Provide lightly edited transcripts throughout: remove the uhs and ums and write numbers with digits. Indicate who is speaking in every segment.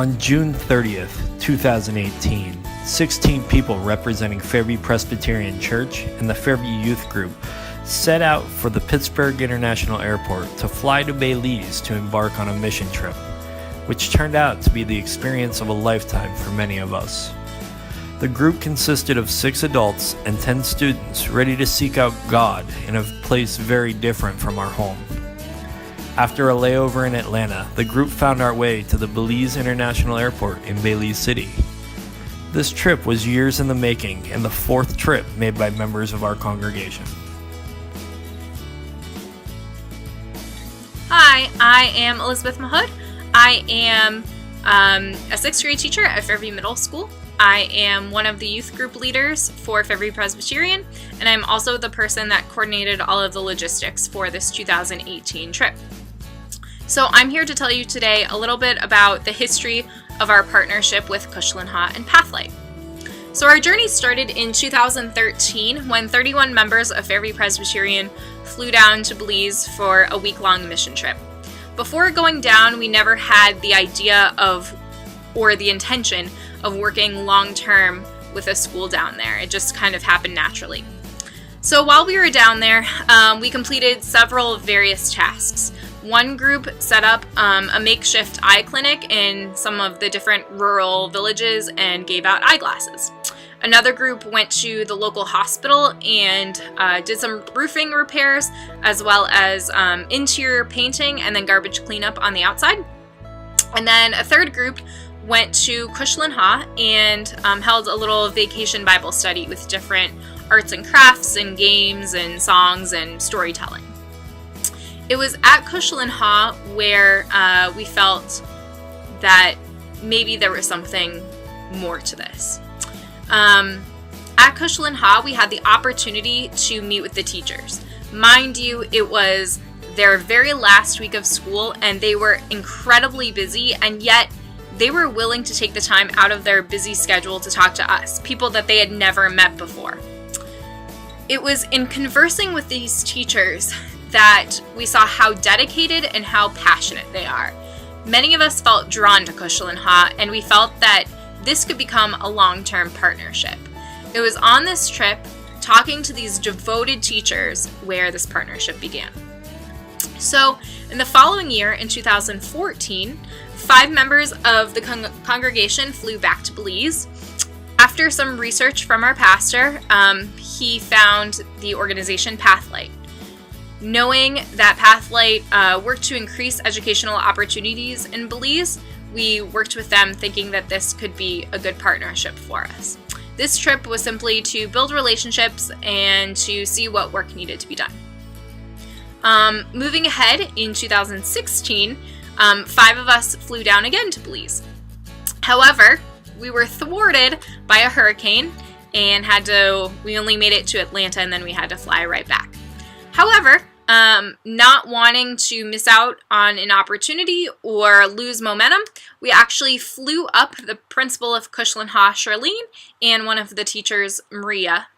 Speaker 1: On June 30th, 2018, 16 people representing Fairview Presbyterian Church and the Fairview Youth Group set out for the Pittsburgh International Airport to fly to Belize to embark on a mission trip, which turned out to be the experience of a lifetime for many of us. The group consisted of 6 adults and 10 students ready to seek out God in a place very different from our home. After a layover in Atlanta, the group found our way to the Belize International Airport in Belize City. This trip was years in the making and the 4th trip made by members of our congregation.
Speaker 2: Hi, I am Elizabeth Mahood. I am a 6th grade teacher at Fairview Middle School. I am one of the youth group leaders for Fairview Presbyterian, and I'm also the person that coordinated all of the logistics for this 2018 trip. So I'm here to tell you today a little bit about the history of our partnership with Kuxlin and Pathlight. So our journey started in 2013 when 31 members of Fairview Presbyterian flew down to Belize for a week-long mission trip. Before going down, we never had the idea of or the intention of working long-term with a school down there. It just kind of happened naturally. So while we were down there, we completed several various tasks. One group set up a makeshift eye clinic in some of the different rural villages and gave out eyeglasses. Another group went to the local hospital and did some roofing repairs, as well as interior painting and then garbage cleanup on the outside. And then a third group went to Kuxlin and held a little vacation Bible study with different arts and crafts and games and songs and storytelling. It was at Kuxlin where we felt that maybe there was something more to this. At Kuxlin we had the opportunity to meet with the teachers. Mind you, it was their very last week of school and they were incredibly busy, and yet they were willing to take the time out of their busy schedule to talk to us, people that they had never met before. It was in conversing with these teachers that we saw how dedicated and how passionate they are. Many of us felt drawn to Kuxlin and we felt that this could become a long-term partnership. It was on this trip, talking to these devoted teachers, where this partnership began. So in the following year, in 2014, 5 members of the congregation flew back to Belize. After some research from our pastor, he found the organization Pathlight. Knowing that Pathlight worked to increase educational opportunities in Belize, we worked with them thinking that this could be a good partnership for us. This trip was simply to build relationships and to see what work needed to be done. Moving ahead, in 2016, 5 of us flew down again to Belize. However, we were thwarted by a hurricane and we only made it to Atlanta and then we had to fly right back. However, not wanting to miss out on an opportunity or lose momentum, we actually flew up the principal of Kuxlin Charlene, and one of the teachers, Maria.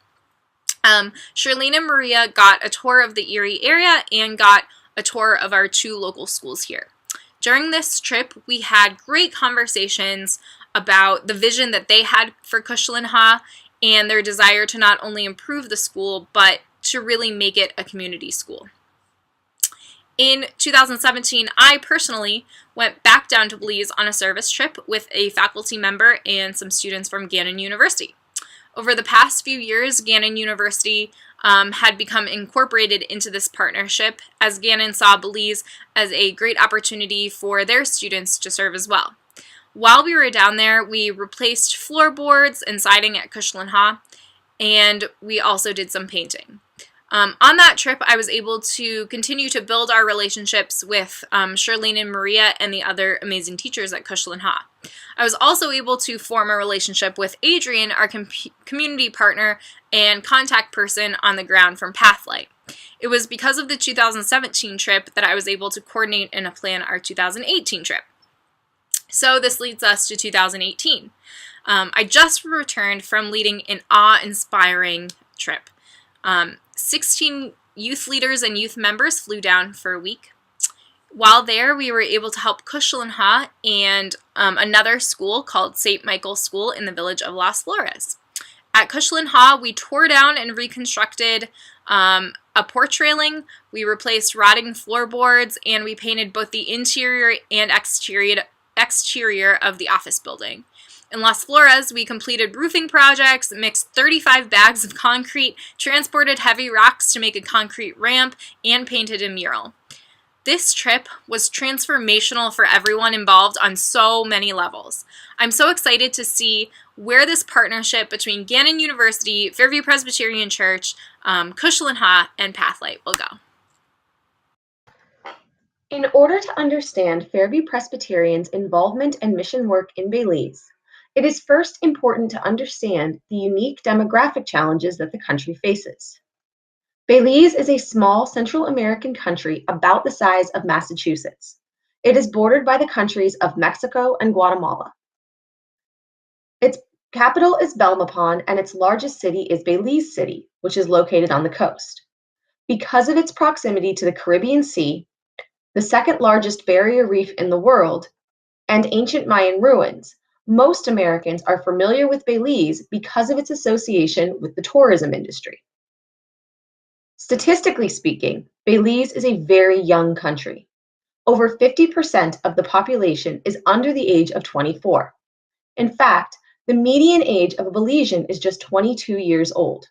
Speaker 2: Charlene and Maria got a tour of the Erie area and got a tour of our 2 local schools here. During this trip, we had great conversations about the vision that they had for Kuxlin and their desire to not only improve the school, but to really make it a community school. In 2017, I personally went back down to Belize on a service trip with a faculty member and some students from Gannon University. Over the past few years, Gannon University had become incorporated into this partnership, as Gannon saw Belize as a great opportunity for their students to serve as well. While we were down there, we replaced floorboards and siding at Kuxlin and we also did some painting. On that trip, I was able to continue to build our relationships with Charlene and Maria and the other amazing teachers at Kuxlin. I was also able to form a relationship with Adrian, our community partner and contact person on the ground from Pathlight. It was because of the 2017 trip that I was able to coordinate and plan our 2018 trip. So this leads us to 2018. I just returned from leading an awe-inspiring trip. 16 youth leaders and youth members flew down for a week. While there, we were able to help Kuxlin and another school called St. Michael's School in the village of Las Flores. At Kuxlin, we tore down and reconstructed a porch railing, we replaced rotting floorboards, and we painted both the interior and exterior of the office building. In Las Flores, we completed roofing projects, mixed 35 bags of concrete, transported heavy rocks to make a concrete ramp, and painted a mural. This trip was transformational for everyone involved on so many levels. I'm so excited to see where this partnership between Gannon University, Fairview Presbyterian Church, Kuxlin and Pathlight will go.
Speaker 3: In order to understand Fairview Presbyterian's involvement and mission work in Belize, it is first important to understand the unique demographic challenges that the country faces. Belize is a small Central American country about the size of Massachusetts. It is bordered by the countries of Mexico and Guatemala. Its capital is Belmopan, and its largest city is Belize City, which is located on the coast. Because of its proximity to the Caribbean Sea, the second largest barrier reef in the world, and ancient Mayan ruins, most Americans are familiar with Belize because of its association with the tourism industry. Statistically speaking, Belize is a very young country. Over 50% of the population is under the age of 24. In fact, the median age of a Belizean is just 22 years old.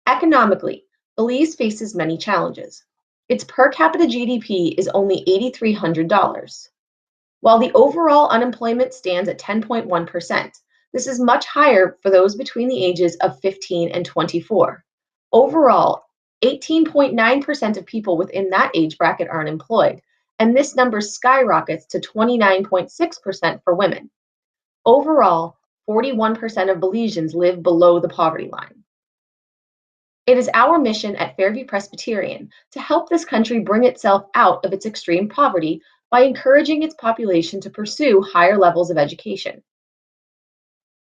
Speaker 3: Economically, Belize faces many challenges. Its per capita GDP is only $8,300. While the overall unemployment stands at 10.1%, this is much higher for those between the ages of 15 and 24. Overall, 18.9% of people within that age bracket are unemployed, and this number skyrockets to 29.6% for women. Overall, 41% of Belizeans live below the poverty line. It is our mission at Fairview Presbyterian to help this country bring itself out of its extreme poverty by encouraging its population to pursue higher levels of education.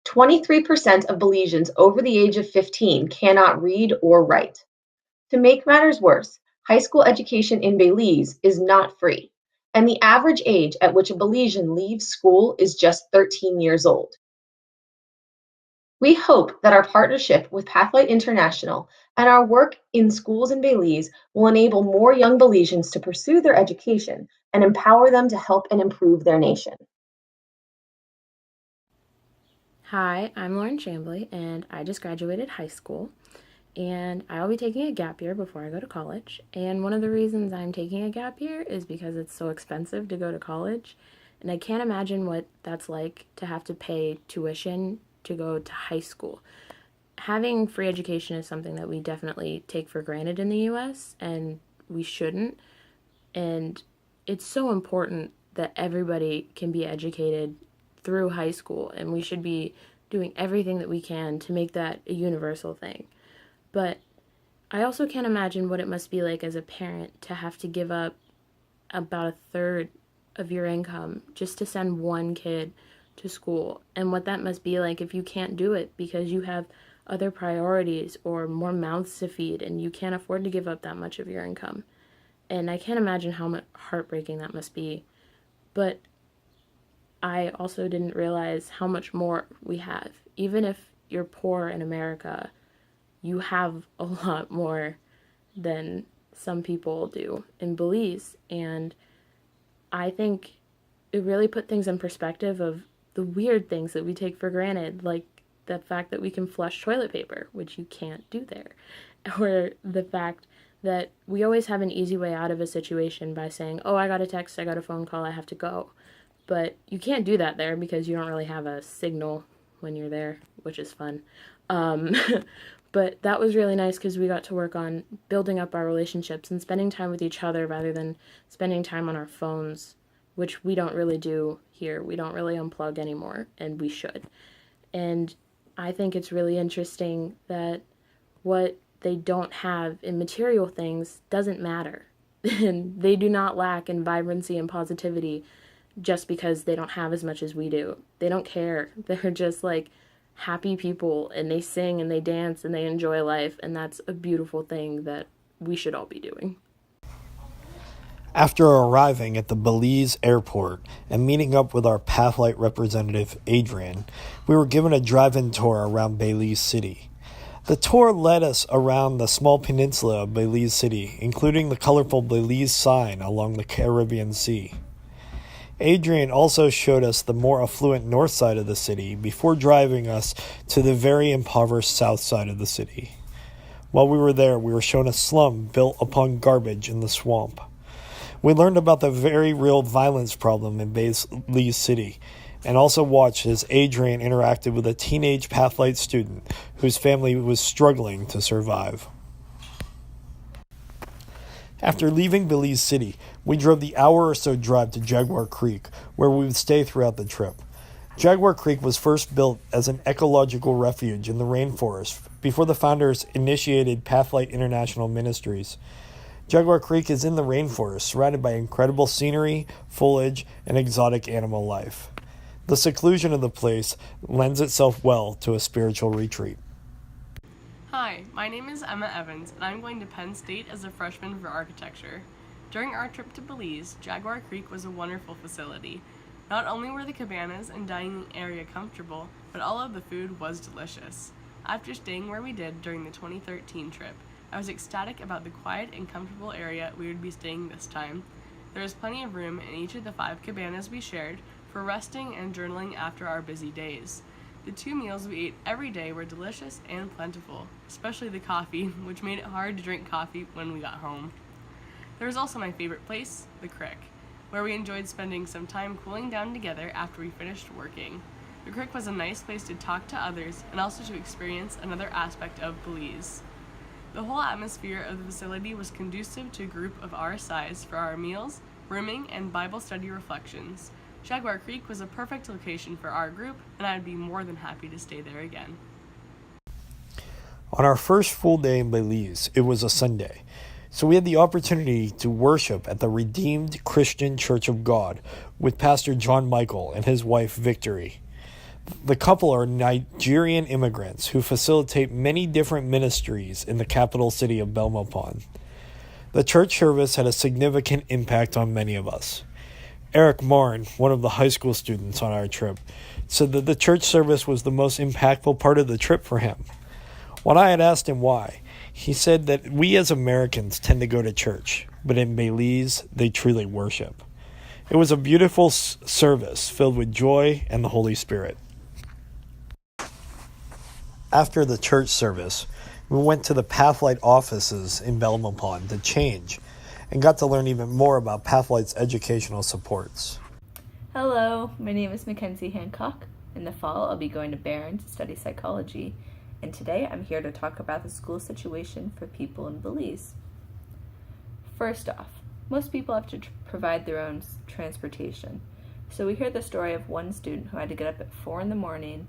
Speaker 3: 23% of Belizeans over the age of 15 cannot read or write. To make matters worse, high school education in Belize is not free, and the average age at which a Belizean leaves school is just 13 years old. We hope that our partnership with Pathlight International and our work in schools in Belize will enable more young Belizeans to pursue their education and empower them to help and improve their nation.
Speaker 4: Hi, I'm Lauren Chambly, and I just graduated high school, and I'll be taking a gap year before I go to college. And one of the reasons I'm taking a gap year is because it's so expensive to go to college, and I can't imagine what that's like to have to pay tuition to go to high school. Having free education is something that we definitely take for granted in the US, and we shouldn't. And it's so important that everybody can be educated through high school, and we should be doing everything that we can to make that a universal thing. But I also can't imagine what it must be like as a parent to have to give up about a third of your income just to send one kid to school, and what that must be like if you can't do it because you have other priorities or more mouths to feed and you can't afford to give up that much of your income. And I can't imagine how much heartbreaking that must be. But I also didn't realize how much more we have. Even if you're poor in America, you have a lot more than some people do in Belize. And I think it really put things in perspective of the weird things that we take for granted, like the fact that we can flush toilet paper, which you can't do there, or the fact that we always have an easy way out of a situation by saying, oh, I got a text, I got a phone call, I have to go. But you can't do that there because you don't really have a signal when you're there, which is fun. But that was really nice because we got to work on building up our relationships and spending time with each other rather than spending time on our phones, which we don't really do here. We don't really unplug anymore, and we should. And I think it's really interesting that what they don't have in material things doesn't matter. And they do not lack in vibrancy and positivity just because they don't have as much as we do. They don't care. They're just like happy people, and they sing and they dance and they enjoy life, and that's a beautiful thing that we should all be doing.
Speaker 1: After arriving at the Belize airport and meeting up with our Pathlight representative, Adrian, we were given a drive-in tour around Belize City. The tour led us around the small peninsula of Belize City, including the colorful Belize sign along the Caribbean Sea. Adrian also showed us the more affluent north side of the city before driving us to the very impoverished south side of the city. While we were there, we were shown a slum built upon garbage in the swamp. We learned about the very real violence problem in Belize City, and also watched as Adrian interacted with a teenage Pathlight student whose family was struggling to survive. After leaving Belize City, we drove the hour or so drive to Jaguar Creek, where we would stay throughout the trip. Jaguar Creek was first built as an ecological refuge in the rainforest before the founders initiated Pathlight International Ministries. Jaguar Creek is in the rainforest, surrounded by incredible scenery, foliage, and exotic animal life. The seclusion of the place lends itself well to a spiritual retreat.
Speaker 5: Hi, my name is Emma Evans, and I'm going to Penn State as a freshman for architecture. During our trip to Belize, Jaguar Creek was a wonderful facility. Not only were the cabanas and dining area comfortable, but all of the food was delicious. After staying where we did during the 2013 trip, I was ecstatic about the quiet and comfortable area we would be staying this time. There was plenty of room in each of the 5 cabanas we shared for resting and journaling after our busy days. The 2 meals we ate every day were delicious and plentiful, especially the coffee, which made it hard to drink coffee when we got home. There was also my favorite place, the creek, where we enjoyed spending some time cooling down together after we finished working. The creek was a nice place to talk to others and also to experience another aspect of Belize. The whole atmosphere of the facility was conducive to a group of our size for our meals, rooming, and Bible study reflections. Jaguar Creek was a perfect location for our group, and I would be more than happy to stay there again.
Speaker 1: On our first full day in Belize, it was a Sunday, so we had the opportunity to worship at the Redeemed Christian Church of God with Pastor John Michael and his wife Victory. The couple are Nigerian immigrants who facilitate many different ministries in the capital city of Belmopan. The church service had a significant impact on many of us. Eric Marn, one of the high school students on our trip, said that the church service was the most impactful part of the trip for him. When I had asked him why, he said that we as Americans tend to go to church, but in Belize, they truly worship. It was a beautiful service filled with joy and the Holy Spirit. After the church service, we went to the Pathlight offices in Belmopan to change and got to learn even more about Pathlight's educational supports.
Speaker 6: Hello, my name is Mackenzie Hancock. In the fall, I'll be going to Barron to study psychology, and today I'm here to talk about the school situation for people in Belize. First off, most people have to provide their own transportation, so we hear the story of one student who had to get up at 4 in the morning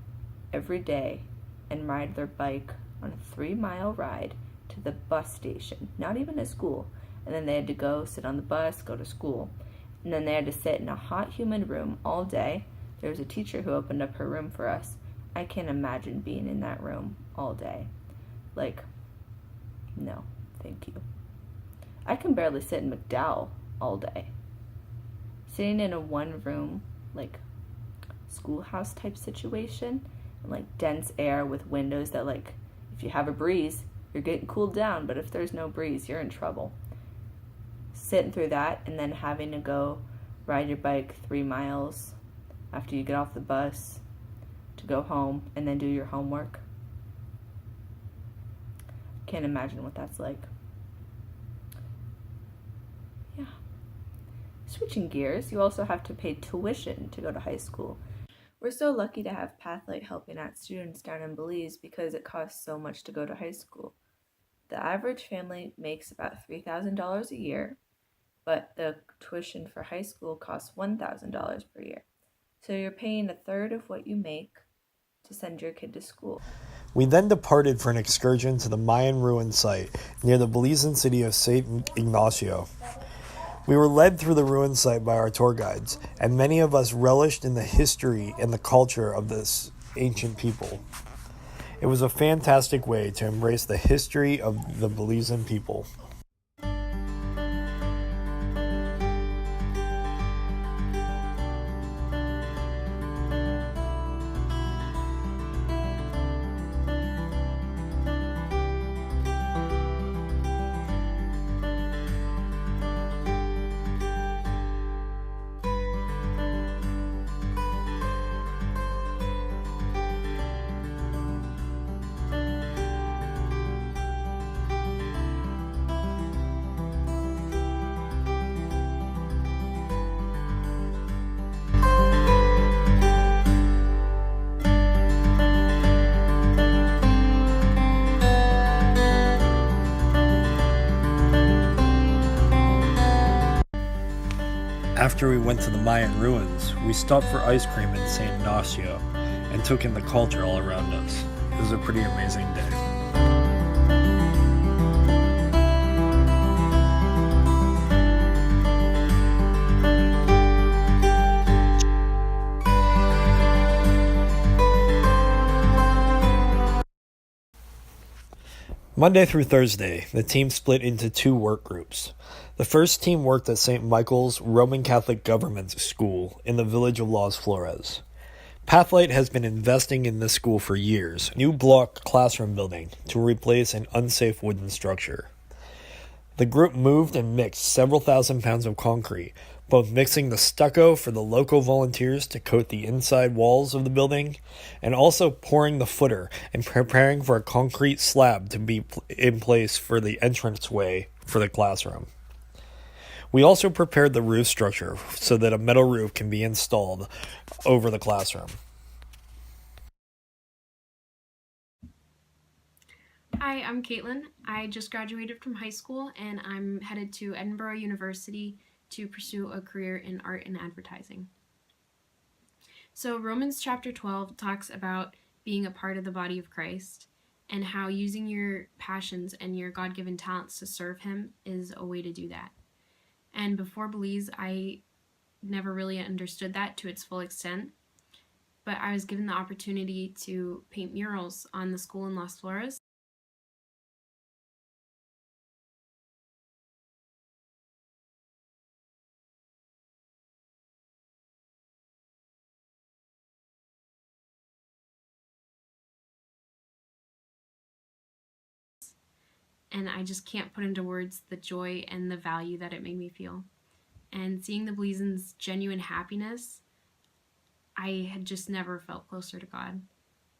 Speaker 6: every day and ride their bike on a 3-mile ride to the bus station, not even to school, and then they had to go sit on the bus, go to school, and then they had to sit in a hot, humid room all day. There was a teacher who opened up her room for us. I can't imagine being in that room all day. No, thank you. I can barely sit in McDowell all day. Sitting in a one-room, schoolhouse type situation, and dense air with windows that if you have a breeze, you're getting cooled down, but if there's no breeze, you're in trouble. Sitting through that and then having to go ride your bike 3 miles after you get off the bus to go home and then do your homework. Can't imagine what that's like. Yeah. Switching gears, you also have to pay tuition to go to high school. We're so lucky to have Pathlight helping out students down in Belize because it costs so much to go to high school. The average family makes about $3,000 a year, but the tuition for high school costs $1,000 per year. So you're paying a third of what you make to send your kid to school.
Speaker 1: We then departed for an excursion to the Mayan ruin site near the Belizean city of St. Ignacio. We were led through the ruin site by our tour guides, and many of us relished in the history and the culture of this ancient people. It was a fantastic way to embrace the history of the Belizean people. After we went to the Mayan ruins, we stopped for ice cream in San Ignacio and took in the culture all around us. It was a pretty amazing day. Monday through Thursday, the team split into two work groups. The first team worked at St. Michael's Roman Catholic Government School in the village of Las Flores. Pathlight has been investing in this school for years, a new block classroom building to replace an unsafe wooden structure. The group moved and mixed several thousand pounds of concrete, both mixing the stucco for the local volunteers to coat the inside walls of the building, and also pouring the footer and preparing for a concrete slab to be in place for the entranceway for the classroom. We also prepared the roof structure so that a metal roof can be installed over the classroom.
Speaker 4: Hi, I'm Caitlin. I just graduated from high school and I'm headed to Edinburgh University to pursue a career in art and advertising. So Romans chapter 12 talks about being a part of the body of Christ and how using your passions and your God-given talents to serve Him is a way to do that. And before Belize, I never really understood that to its full extent, but I was given the opportunity to paint murals on the school in Las Flores. And I just can't put into words the joy and the value that it made me feel. And seeing the Belizeans' genuine happiness, I had just never felt closer to God.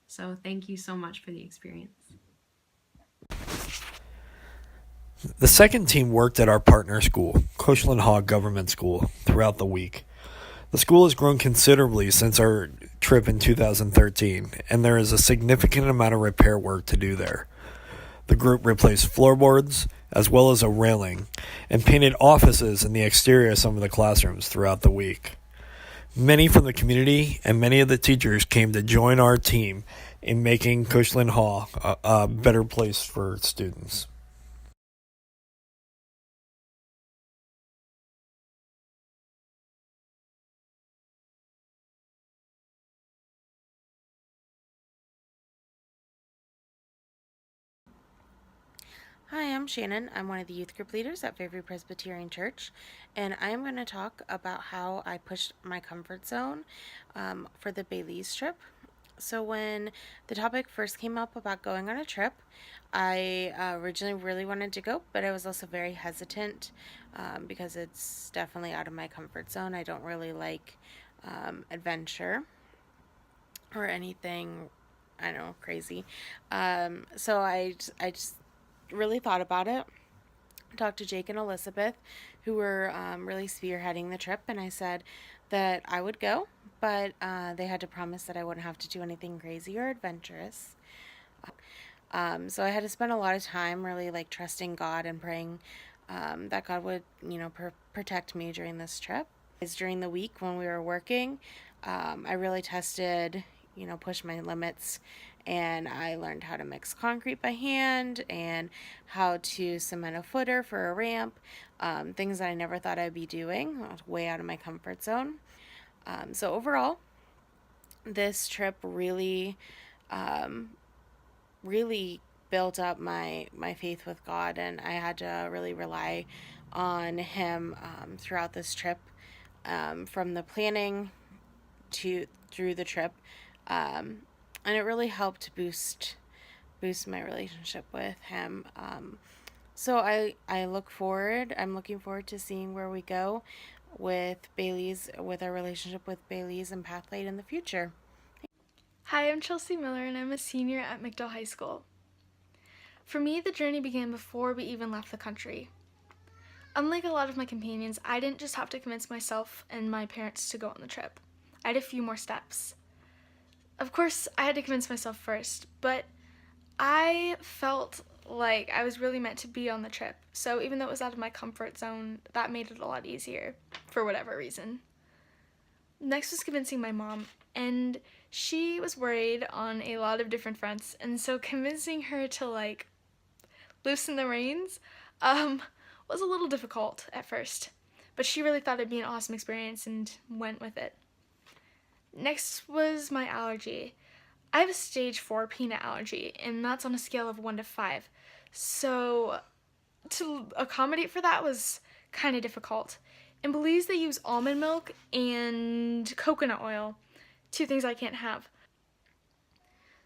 Speaker 4: So thank you so much for the experience.
Speaker 1: The second team worked at our partner school, Kuxlin Government School, throughout the week. The school has grown considerably since our trip in 2013, and there is a significant amount of repair work to do there. The group replaced floorboards, as well as a railing, and painted offices in the exterior of some of the classrooms throughout the week. Many from the community and many of the teachers came to join our team in making Kuxlin Hall a better place for students.
Speaker 7: Hi, I'm Shannon. I'm one of the youth group leaders at Fairview Presbyterian Church, and I am going to talk about how I pushed my comfort zone for the Belize trip. So when the topic first came up about going on a trip, I originally really wanted to go, but I was also very hesitant because it's definitely out of my comfort zone. I don't really like adventure or anything, I don't know, crazy. So I just really thought about it, talked to Jake and Elizabeth, who were really spearheading the trip, and I said that I would go, but they had to promise that I wouldn't have to do anything crazy or adventurous. So I had to spend a lot of time really like trusting God and praying that God would, protect me during this trip. During the week when we were working, I really tested, pushed my limits, and I learned how to mix concrete by hand and how to cement a footer for a ramp, things that I never thought I'd be doing, way out of my comfort zone. So overall, this trip really built up my faith with God, and I had to really rely on Him throughout this trip, from the planning through the trip, and it really helped boost my relationship with Him. So I'm looking forward to seeing where we go with Belize, with our relationship with Belize and Pathlight in the future.
Speaker 8: Hi, I'm Chelsea Miller, and I'm a senior at McDowell High School. For me, the journey began before we even left the country. Unlike a lot of my companions, I didn't just have to convince myself and my parents to go on the trip. I had a few more steps. Of course, I had to convince myself first, but I felt like I was really meant to be on the trip. So even though it was out of my comfort zone, that made it a lot easier for whatever reason. Next was convincing my mom, and she was worried on a lot of different fronts, and so convincing her to like loosen the reins was a little difficult at first, but she really thought it'd be an awesome experience and went with it. Next was my allergy. I have a stage 4 peanut allergy, and that's on a scale of 1 to 5. So to accommodate for that was kind of difficult. In Belize, they use almond milk and coconut oil, 2 things I can't have.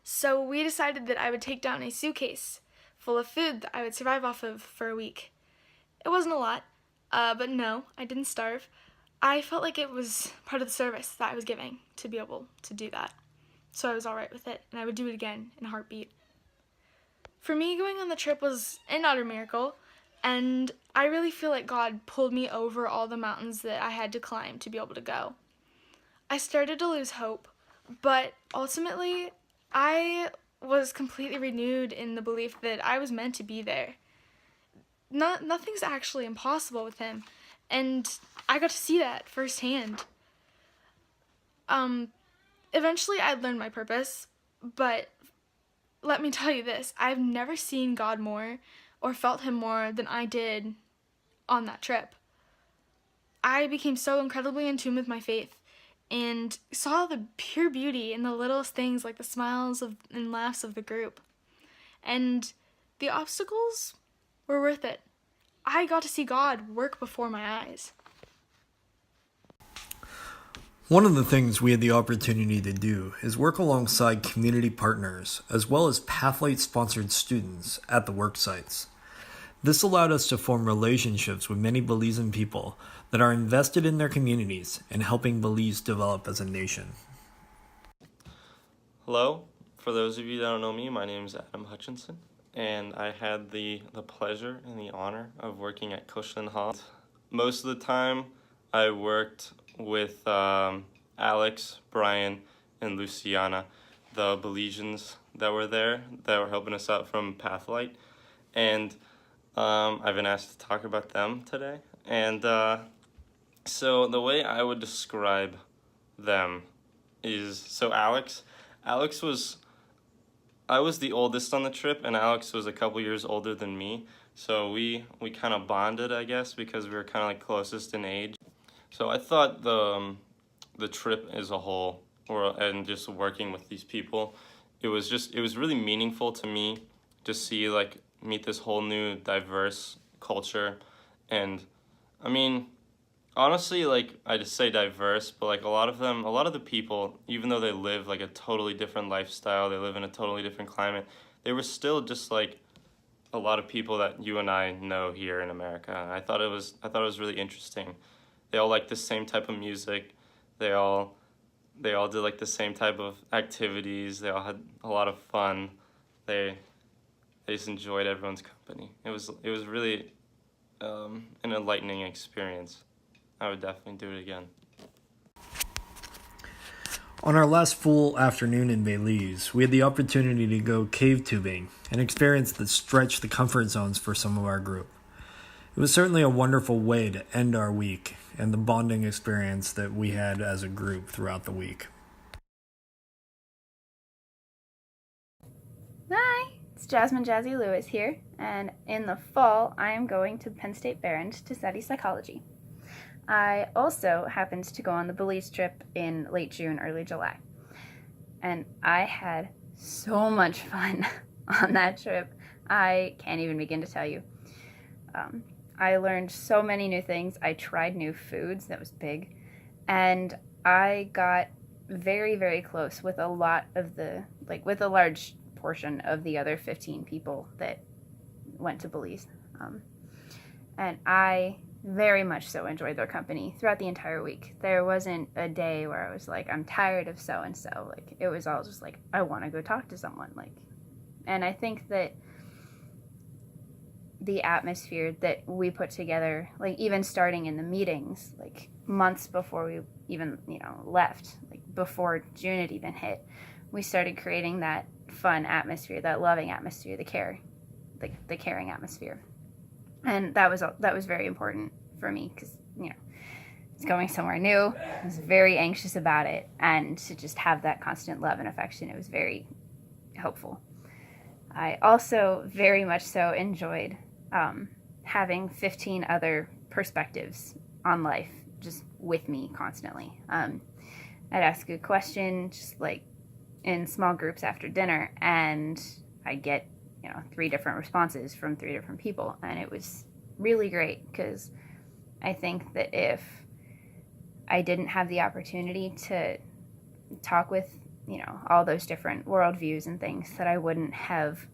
Speaker 8: So we decided that I would take down a suitcase full of food that I would survive off of for a week. It wasn't a lot, but no, I didn't starve. I felt like it was part of the service that I was giving to be able to do that. So I was alright with it, and I would do it again in a heartbeat. For me, going on the trip was an utter miracle, and I really feel like God pulled me over all the mountains that I had to climb to be able to go. I started to lose hope, but ultimately, I was completely renewed in the belief that I was meant to be there. Nothing's actually impossible with him, and I got to see that firsthand. Eventually I'd learned my purpose, but let me tell you this, I've never seen God more or felt him more than I did on that trip. I became so incredibly in tune with my faith and saw the pure beauty in the littlest things like the smiles and laughs of the group. And the obstacles were worth it. I got to see God work before my eyes.
Speaker 1: One of the things we had the opportunity to do is work alongside community partners as well as Pathlight sponsored students at the work sites. This allowed us to form relationships with many Belizean people that are invested in their communities and helping Belize develop as a nation.
Speaker 9: Hello, for those of you that don't know me, my name is Adam Hutchinson, and I had the pleasure and the honor of working at Kuxlin Hall. Most of the time I worked with Alex, Brian, and Luciana, the Belizeans that were there that were helping us out from Pathlight, and I've been asked to talk about them today. And so the way I would describe them is, so I was the oldest on the trip, and Alex was a couple years older than me, so we kind of bonded, I guess, because we were kind of like closest in age. So I thought the trip as a whole, and just working with these people, it was really meaningful to me to see, like, meet this whole new diverse culture. And I mean, honestly, like, I just say diverse, but like a lot of the people, even though they live like a totally different lifestyle, they live in a totally different climate, they were still just like a lot of people that you and I know here in America. And I thought it was really interesting. They all like the same type of music. They all did like the same type of activities. They all had a lot of fun. They just enjoyed everyone's company. It was really an enlightening experience. I would definitely do it again.
Speaker 1: On our last full afternoon in Belize, we had the opportunity to go cave tubing, an experience that stretched the comfort zones for some of our group. It was certainly a wonderful way to end our week and the bonding experience that we had as a group throughout the week.
Speaker 10: Hi, it's Jasmine Jazzy Lewis here, and in the fall I am going to Penn State Barron to study psychology. I also happened to go on the Belize trip in late June, early July, and I had so much fun on that trip. I can't even begin to tell you. I learned so many new things. I tried new foods, that was big, and I got very, very close with a large portion of the other 15 people that went to Belize. And I very much so enjoyed their company throughout the entire week. There wasn't a day where I was like, I'm tired of so-and-so. Like, it was all just like, I want to go talk to someone. And I think that the atmosphere that we put together, like even starting in the meetings, like months before we even, left, like before June had even hit, we started creating that fun atmosphere, that loving atmosphere, the care. the caring atmosphere. And that was very important for me because, it's going somewhere new. I was very anxious about it, and to just have that constant love and affection, it was very helpful. I also very much so enjoyed having 15 other perspectives on life just with me constantly. I'd ask a question just like in small groups after dinner, and I'd get 3 different responses from 3 different people, and it was really great because I think that if I didn't have the opportunity to talk with all those different worldviews and things, that I wouldn't have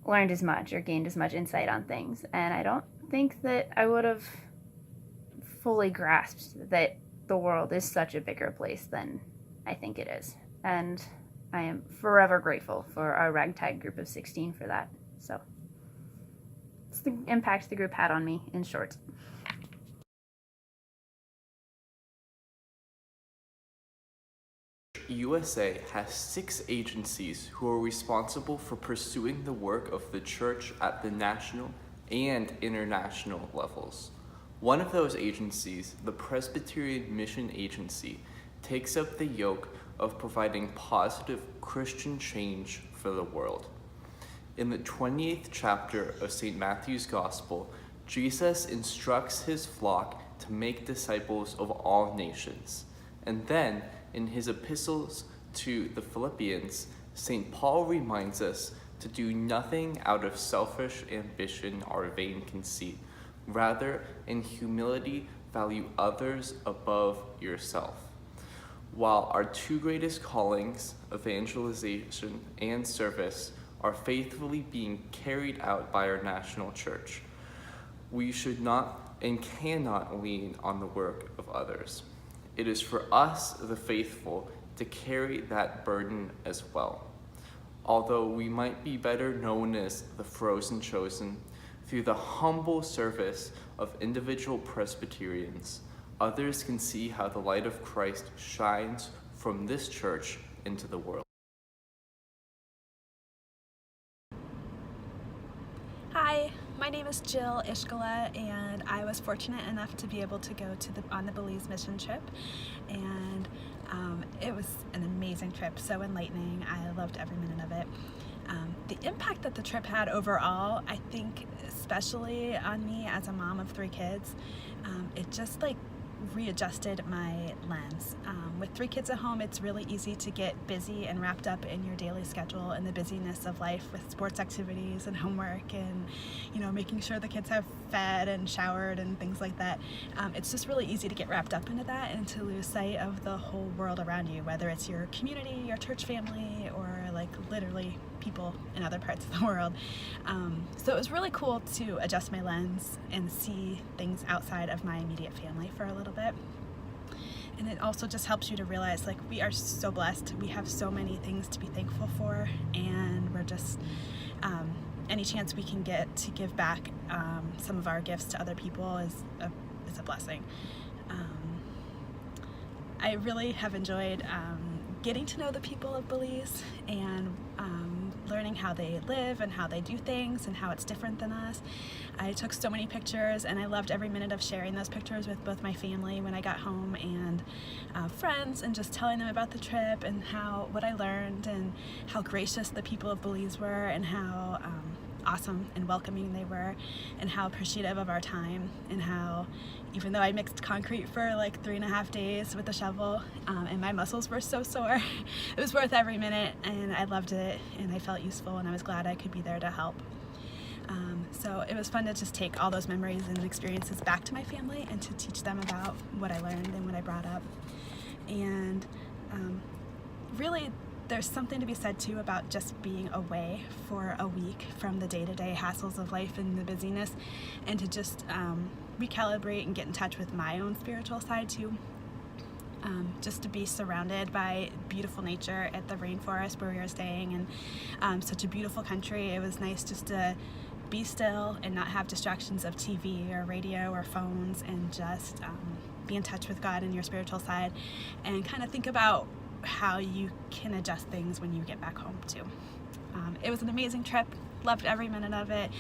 Speaker 10: learned as much or gained as much insight on things. And I don't think that I would have fully grasped that the world is such a bigger place than I think it is. And I am forever grateful for our ragtag group of 16 for that. So it's the impact the group had on me, in short.
Speaker 11: USA has 6 agencies who are responsible for pursuing the work of the church at the national and international levels. One of those agencies, the Presbyterian Mission Agency, takes up the yoke of providing positive Christian change for the world. In the 28th chapter of St. Matthew's Gospel, Jesus instructs his flock to make disciples of all nations. And then, in his epistles to the Philippians, St. Paul reminds us to do nothing out of selfish ambition or vain conceit. Rather, in humility, value others above yourself. While our 2 greatest callings, evangelization and service, are faithfully being carried out by our national church, we should not and cannot lean on the work of others. It is for us, the faithful, to carry that burden as well. Although we might be better known as the frozen chosen, through the humble service of individual Presbyterians, others can see how the light of Christ shines from this church into the world.
Speaker 12: Hi, my name is Jill Ishkala, and I was fortunate enough to be able to go on the Belize mission trip, and it was an amazing trip, so enlightening. I loved every minute of it. The impact that the trip had overall, I think especially on me as a mom of 3 kids, it just readjusted my lens. With 3 kids at home, it's really easy to get busy and wrapped up in your daily schedule and the busyness of life with sports activities and homework and making sure the kids have fed and showered and things like that. It's just really easy to get wrapped up into that and to lose sight of the whole world around you, whether it's your community, your church family, or literally people in other parts of the world. So it was really cool to adjust my lens and see things outside of my immediate family for a little bit. And it also just helps you to realize we are so blessed. We have so many things to be thankful for, and we're just any chance we can get to give back some of our gifts to other people is a blessing. I really have enjoyed getting to know the people of Belize and learning how they live and how they do things and how it's different than us. I took so many pictures, and I loved every minute of sharing those pictures with both my family when I got home and friends, and just telling them about the trip and what I learned and how gracious the people of Belize were, and how awesome and welcoming they were, and how appreciative of our time, and how even though I mixed concrete for 3.5 days with a shovel, and my muscles were so sore, it was worth every minute, and I loved it, and I felt useful, and I was glad I could be there to help. So it was fun to just take all those memories and experiences back to my family and to teach them about what I learned and what I brought up. And really, there's something to be said too about just being away for a week from the day-to-day hassles of life and the busyness, and to just recalibrate and get in touch with my own spiritual side too. Just to be surrounded by beautiful nature at the rainforest where we were staying, and such a beautiful country. It was nice just to be still and not have distractions of TV or radio or phones, and just be in touch with God and your spiritual side, and kind of think about how you can adjust things when you get back home too. It was an amazing trip. loved every minute of it.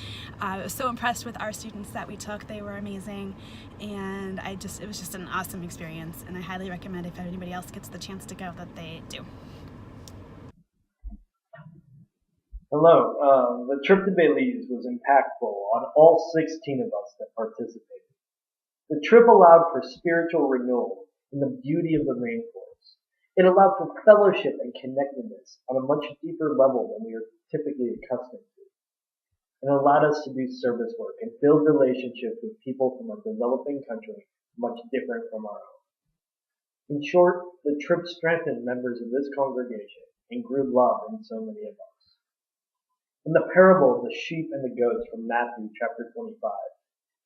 Speaker 12: I was so impressed with our students that we took. They were amazing, and it was just an awesome experience, and I highly recommend if anybody else gets the chance to go that they do.
Speaker 13: Hello. The trip to Belize was impactful on all 16 of us that participated. The trip allowed for spiritual renewal in the beauty of the rainforest. It allowed for fellowship and connectedness on a much deeper level than we are typically accustomed to. And it allowed us to do service work and build relationships with people from a developing country much different from our own. In short, the trip strengthened members of this congregation and grew love in so many of us. In the parable of the sheep and the goats from Matthew chapter 25,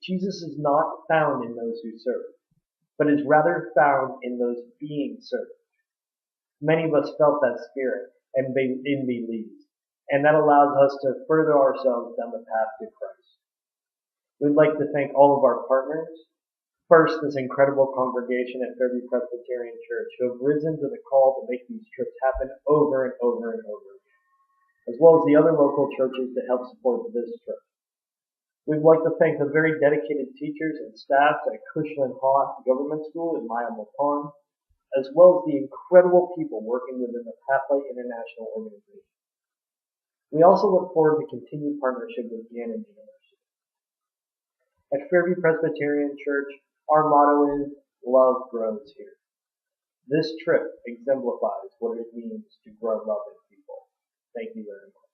Speaker 13: Jesus is not found in those who serve, but is rather found in those being served. Many of us felt that spirit in Belize, and that allows us to further ourselves down the path to Christ. We'd like to thank all of our partners. First, this incredible congregation at Fairview Presbyterian Church who have risen to the call to make these trips happen over and over and over again, as well as the other local churches that help support this trip. We'd like to thank the very dedicated teachers and staff at Kuxlin Government School in Miami Pond, as well as the incredible people working within the Pathlight International Organization. We also look forward to continued partnership with Gannon University. At Fairview Presbyterian Church, our motto is, love grows here. This trip exemplifies what it means to grow love in people. Thank you very much.